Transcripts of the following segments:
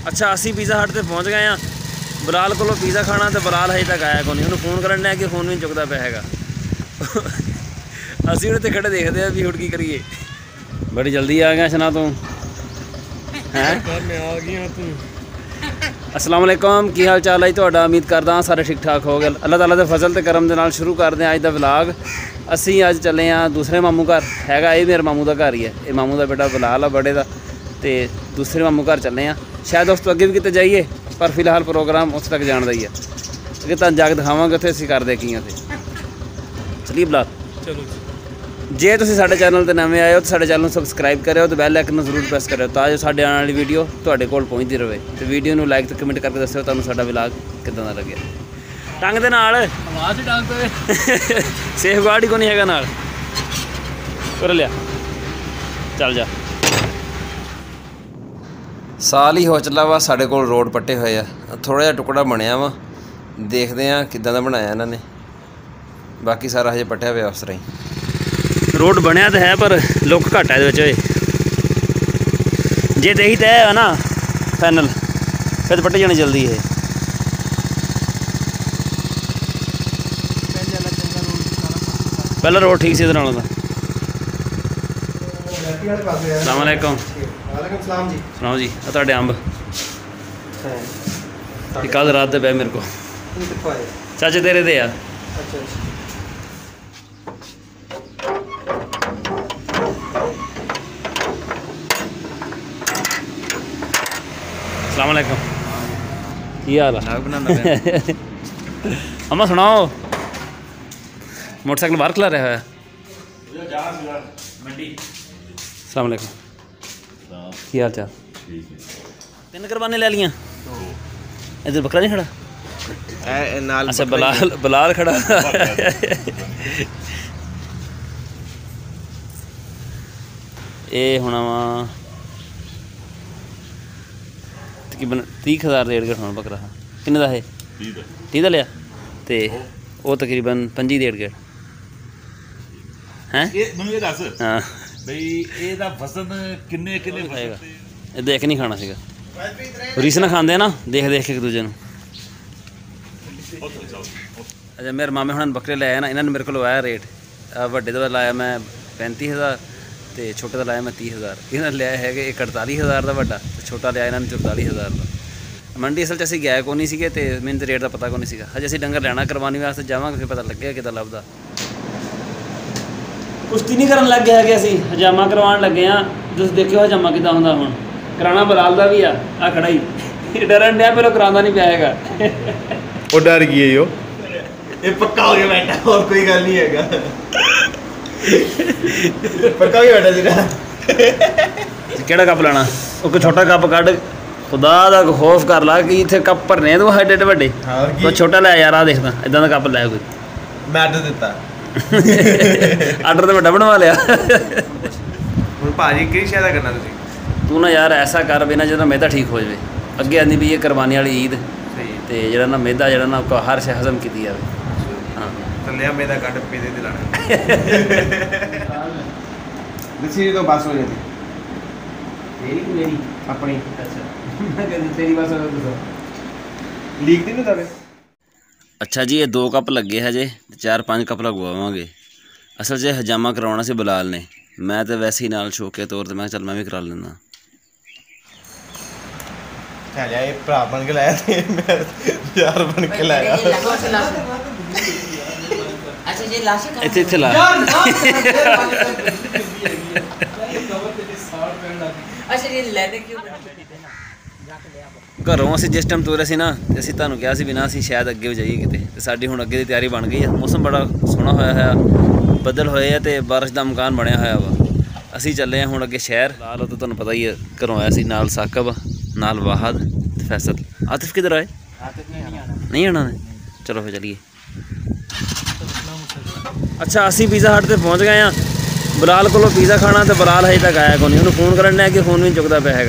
अच्छा असी पीज़ा हट से पहुँच गए हैं। बलाल को पीज़ा खाना तो बलाल हजे तक आया को नहीं। उन्होंने फोन करन है कि फोन भी चुकता पिया है। असी उन्हें खड़े देखते हैं भी हुट की करिए। बड़ी जल्दी आ गया शना तू हैं। अस्सलाम वालेकुम की हाल चाल है तुहाडा। उम्मीद करदा सारे ठीक ठाक हो गए। अल्लाह ताला दे फजल ते करम दे नाल शुरू करते हैं अज दा व्लॉग। असी अज चले हाँ दूसरे मामू घर हैगा। ये मेरे मामू का घर ही है। ये मामू का बेटा बलाल है बड़े का। तो दूसरे मामू घर चले हाँ। शायद उस तो अगे भी कितने जाइए पर फिलहाल प्रोग्राम उस तक जाने का ही है। अगे तुहानू जाके दिखावांगे उत्थे असीं करदे की थे। चलिए बलाल चलो। जे तुसीं साडे चैनल ते नवें आए हो तो साडे चैनल सबसक्राइब करो तो बैल आइकन जरूर प्रेस करो ताकि साडे आने वाली वीडियो तुहाडे कोल पहुँचती रहे। तो वीडियो नू लाइक तो कमेंट करके दस्सिओ तुहानू साडा व्लॉग किदां दा लग्गिआ। टंग दे नाल आवाज़ ही टंग पे सेफ गार्ड ही कोई नहीं हैगा नाल। कर लिया चल जा। साल ही हो चला वा साडे कोल रोड पट्टे होए आ। थोड़ा जिहा टुकड़ा बनया वा देखते हैं किदां दा बनाया इन्होंने। बाकी सारा हजे पट्टिया पिया उस तरह ही। रोड बनया तो है पर लुक घट है जे तो यही तय है ना फाइनल फिर पट्टे जाने जल्दी है। पहला रोड ठीक से इधर अस्सलाम वालेकुम। सुनाओ जी तुहाडे अंब कल रात दे पे मेरे को चाचे तेरे दे आ। अस्सलाम वालेकुम की हाल है। अम्मा सुनाओ मोटरसाइकिल बाहर खला रहा है। अस्सलाम वालेकुम की हाल चाल। तीन कुरबानी ले लियां। इधर बकरा नहीं खड़ा नाल। अच्छा बलाल खड़ा। ये होना वा तकरीबन 30,000 डेढ़ गेट होना बकरा। किन्ने दा है 30 दा लिया तो वो तकरीबन 25 डेढ़ गेट हैं। हाँ बई ਇਹਦਾ ਵਜ਼ਨ ਕਿੰਨੇ ਹੋਏਗਾ ਇਹ ਦੇਖ ਨਹੀਂ ਖਾਣਾ ਸੀਗਾ। ਰੀਸ ਨਾ ਖਾਂਦੇ ਨਾ ਦੇਖ ਦੇਖ ਕੇ ਇੱਕ ਦੂਜੇ ਨੂੰ। अच्छा मेरे मामे हुण बकरे ले आए ना। इन्होंने मेरे को लवाया रेट वड्डे दा लाया मैं 35,000 तो छोटे का लाया मैं 30,000। इन्होंने लिया है 48,000 का वड्डा तो छोटा लिया इन्होंने 44,000 का। मंडी असल च असीं गए को नहीं सीगे ते मैनूं तो रेट का पता को नहीं सीगा। हजे असीं डंगर लैना करवानी वास्ते जावांगे फिर पता लगे कितना लभदा। कुश्ती नहीं करन लग गए है कि असीं हजामा करवाउण लगे हाँ। तुसीं देखियो हजामा किदां हुंदा हुण कराना बलाल दा भी आ खड़ा ही डरन दिया पर करांदा नहीं पिया हैगा। वो डर गई यो ये पक्का हो गया बेटा और कोई गल नहीं हैगा। पक्का हो गया बेटा तेरा। केड़ा कप लेना वो छोटा कप कढ़ खुदा दा खौफ कर ला कि इत्थे कप भरने तू एडे एडे वड्डे तो छोटा लै यार आ देखदा इदां दा कप लै कोई। मैं आर्डर दिता आर्डर तो वड्डा बनवा लिया। हुण भाजी की शायदा करना तुसीं तू ना यार ऐसा कर बिना जिहदा मेदा ठीक हो जाए। अगे आंदी भी ये कुरबानी वाली ईद ते जिहड़ा ना मेदा जिहड़ा ना हर शे हजम कीती जावे। हाँ लिया मेदा कट पे दे दिलाना दसी तो बस हो जाती तेरी कि मेरी अपनी। अच्छा मैं कहंदी तेरी बस हो लीक दी ना जावे। अच्छा जी ये 2 कप लगे है जे 4-5 कप लगवावांगे। असल च हजामा करवाना सी बलाल ने। मैं तो वैसे ही नाल शौक के तौर पर मैं चल मैं भी करा लेना। चल यार भरा बन के लाया मैं यार बन के लाया। अच्छा ये लाश इत्थे ला अच्छा ये लेने क्यों घरों असीं जिस टाइम तुरे सी ना असीं तुहानूं कहा सी भी ना असीं शायद अगे भी जाइए किते ते साडी हुण अगे दी तैयारी बन गई है। मौसम बड़ा सोहना होया है बदल होए है ते बारिश दा मकान बनया होया वा। असीं चले हैं हुण अगे शहर लाल तो तुहानूं पता ही है। घरों आया सी नाल साकब नाल वाहद ते फैसल। आतिफ किधर आए नहीं आना ने चलो फिर चलिए। अच्छा असीं पिज़्ज़ा हट से पहुँच गए हैं। बलाल को पिज़्ज़ा खाना तो बलाल हजे तक आया को नहीं। उन्होंने फोन करन है कि फोन भी चुकता पिया है।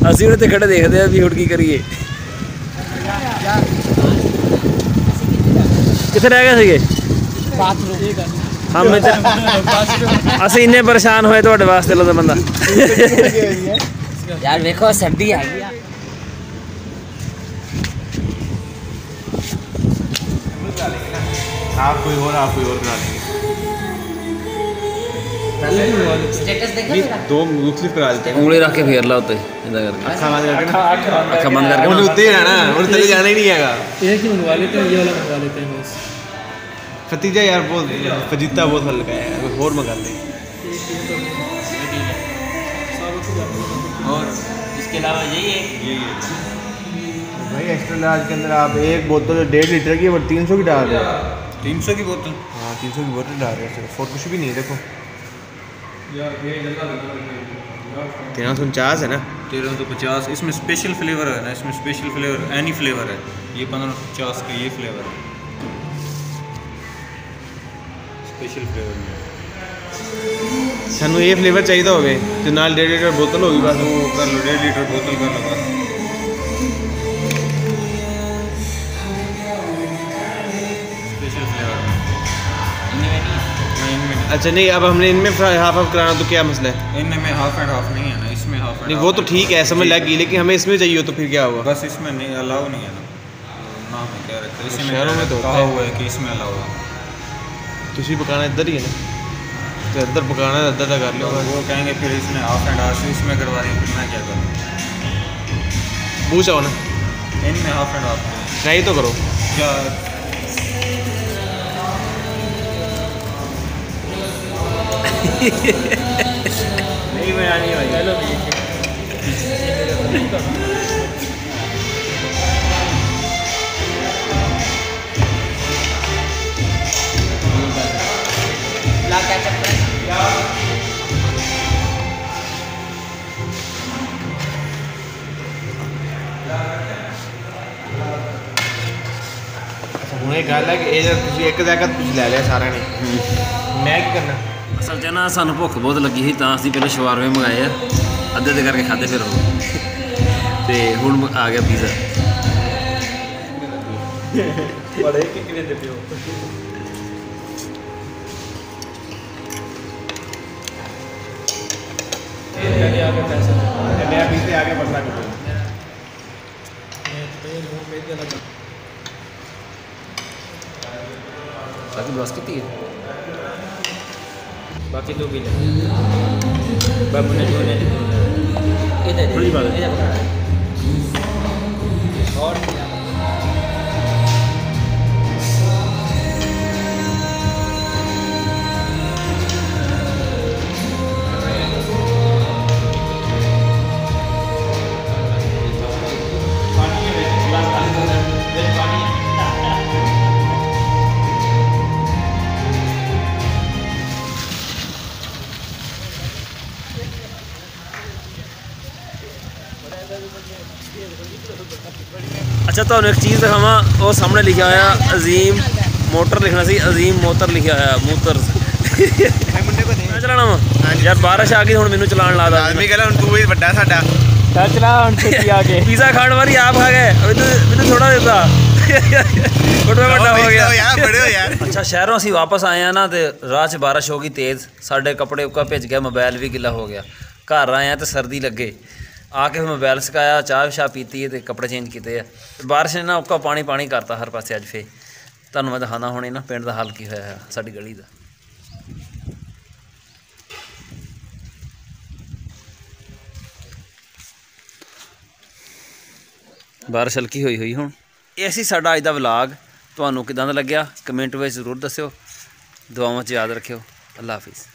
असीं उन्हें खड़े देखते हैं भी हुट की करिए। कितने रह गए थे हम अस इन्ने परेशान होए तो वास्ते लो बंदा यार देखो सर्दी आ गई आप कोई और करा लेंगे। स्टेटस देखो मेरा दो मुख्तलिफ करा देते हैं। ਉਂਗਲੀ ਰੱਖ ਕੇ ਫੇਰ ਲਾ ਉੱਤੇ ਇਦਾਂ ਕਰਕੇ अखा बंद करके ਅੱਖਾਂ ਬੰਦ ਕਰਕੇ उन्हें उत्ते जाना, उन्हें तले जाना ही नहीं है। एक ही मंगवा लेते हैं, ये वाला मंगवा लेते हैं बस। फतीजा यार बहुत फजीता बहुत हल्का है, कोई और मंगा ले। और इसके अलावा यही है भाई एक्स्ट्रा लार्ज के अंदर आप एक बोतल 1.5 लीटर की और 300 की डाल रहे हो। 300 की बोतल। हाँ 300 की बोतल डाल रहे हैं और कुछ भी नहीं है। देखो 1350 है ना। 1350 इसमें स्पेशल फ्लेवर है ना, इसमें स्पेशल फ्लेवर एनी फ्लेवर है। ये 1550 का ये फ्लेवर है, स्पेशल फ्लेवर में। सानू ये फ्लेवर चाहिए हो गए जो नाल 1.5 लीटर बोतल होगी बस। वो कर लो 1.5 लीटर बोतल कर लो बस। स्पेशल फ्लेवर में इनमें अच्छा नहीं, अब हमने इनमें हाफ कराना तो क्या मसला है? इनमें हाफ एंड हाफ नहीं है ना, इसमें हाफ एंड नहीं वो तो ठीक है, समझ लग गई, लेकिन हमें इसमें चाहिए तो फिर क्या होगा? बस इसमें नहीं अलाउ नहीं है ना, नाम है क्या रखते हैं इसमें। शहरों में तो होता कहा है। हुआ है कि इसमें अलाउ है। तुझे पकाना इधर ही है ना, तो इधर पकाना है इधर कर लो। वो कहेंगे फिर इसमें हाफ एंड हाफ इसमें करवा रही, फिर मैं क्या करूँ? पूछो ना, इनमें हाफ एंड हाफ ट्राई तो करो। क्या नहीं बनानी है भाई। ला क्या चक्कर है? ਹੁਣ ਇਹ ਗੱਲ ਹੈ ਕਿ ਇਹ ਜਦ ਤੁਸੀਂ ਇੱਕ ਜਗ੍ਹਾ ਤੁਸੀਂ ਲੈ ਲਿਆ ਸਾਰਿਆਂ ਨੇ, ਮੈਂ ਕੀ ਕਰਨਾ? ਅਸਲ 'ਚ ਨਾ ਸਾਨੂੰ ਭੁੱਖ ਬਹੁਤ ਲੱਗੀ ਸੀ ਤਾਂ ਅਸੀਂ ਪਹਿਲਾਂ ਸ਼ਵਾਰਮੇ ਮੰਗਾਏ ਆ, ਅੱਧੇ ਦੇ ਕਰਕੇ ਖਾਦੇ ਫਿਰ ਉਹ ਤੇ ਹੁਣ ਆ ਗਿਆ ਪੀਜ਼ਾ। बड़े कितने देते हो? आगे पैसा मैं पीछे आगे बढ़ना करता ਬਾਕੀ ਬਸ ਕੀਤੀ ਹੈ बाकी दो भी ले बाबू ने जो ने इधर बड़ी बात है। इधर और ਅੱਛਾ ਤੁਹਾਨੂੰ ਇੱਕ ਚੀਜ਼ ਦਿਖਾਵਾਂ, ਉਹ ਸਾਹਮਣੇ ਲਿਖਿਆ ਹੋਇਆ ਅਜ਼ੀਮ ਮੋਟਰ, ਲਿਖਣਾ ਸੀ ਅਜ਼ੀਮ ਮੋਤਰ ਲਿਖਿਆ ਹੋਇਆ ਮੂਤਰ। ਮੈਂ ਚਲਾਣਾ ਵਾ ਯਾਰ, ਬਾਰਿਸ਼ ਆ ਗਈ ਹੁਣ ਮੈਨੂੰ ਚਲਾਉਣ ਲਾ ਦਾ। ਆਦਮੀ ਕਹਿੰਦਾ ਹੁਣ ਤੂੰ ਹੀ ਵੱਡਾ ਸਾਡਾ। चल चला हम छेती आगे ਪੀਜ਼ਾ ਖਾਣ ਵਾਰੀ ਆਪ ਖਾ ਗਏ, ਮੈਨੂੰ ਥੋੜਾ ਦਿੱਤਾ। ਬੜਾ ਵੱਡਾ ਹੋ ਗਿਆ ਯਾਰ, ਬੜੇ ਹੋ ਯਾਰ। ਅੱਛਾ ਸ਼ਹਿਰੋਂ ਅਸੀਂ ਵਾਪਸ ਆਏ ਆ ਨਾ, ਤੇ ਰਾਹ 'ਚ ਬਾਰਿਸ਼ ਹੋ ਗਈ ਤੇਜ਼, ਸਾਡੇ ਕੱਪੜੇ ਉੱਕਾ ਭਿੱਜ ਗਿਆ, ਮੋਬਾਈਲ ਵੀ ਗਿੱਲਾ ਹੋ ਗਿਆ। ਘਰ ਆਏ ਆ ਤੇ ਸਰਦੀ ਲੱਗੇ, ਆ ਕੇ ਮੋਬਾਈਲ ਸੁਕਾਇਆ, ਚਾਹ ਸ਼ਾਹ ਪੀਤੀ ਹੈ ਤੇ ਕੱਪੜੇ ਚੇਂਜ ਕੀਤੇ ਆ। ਬਾਰਿਸ਼ ਨੇ ਨਾ ਉੱਕਾ ਪਾਣੀ ਕਰਤਾ ਹਰ ਪਾਸੇ। ਅੱਜ ਫੇ ਤੁਹਾਨੂੰ ਮੈਂ ਦਿਖਾਉਂਦਾ ਹੁਣੇ ਨਾ ਪਿੰਡ ਦਾ ਹਾਲ ਕੀ ਹੋਇਆ ਹੈ ਸਾਡੀ ਗਲੀ ਦਾ। ਬਾਰਿਸ਼ ਹਲਕੀ ਹੋਈ ਹੁਣ। ਇਹ ਸੀ ਸਾਡਾ ਅੱਜ ਦਾ ਵਲੌਗ। ਤੁਹਾਨੂੰ ਕਿੱਦਾਂ ਦਾ ਲੱਗਿਆ ਕਮੈਂਟ ਵਿੱਚ ਜ਼ਰੂਰ ਦੱਸਿਓ। ਦੁਆਵਾਂ 'ਚ ਯਾਦ ਰੱਖਿਓ। ਅੱਲਾ ਹਾਫਿਜ਼।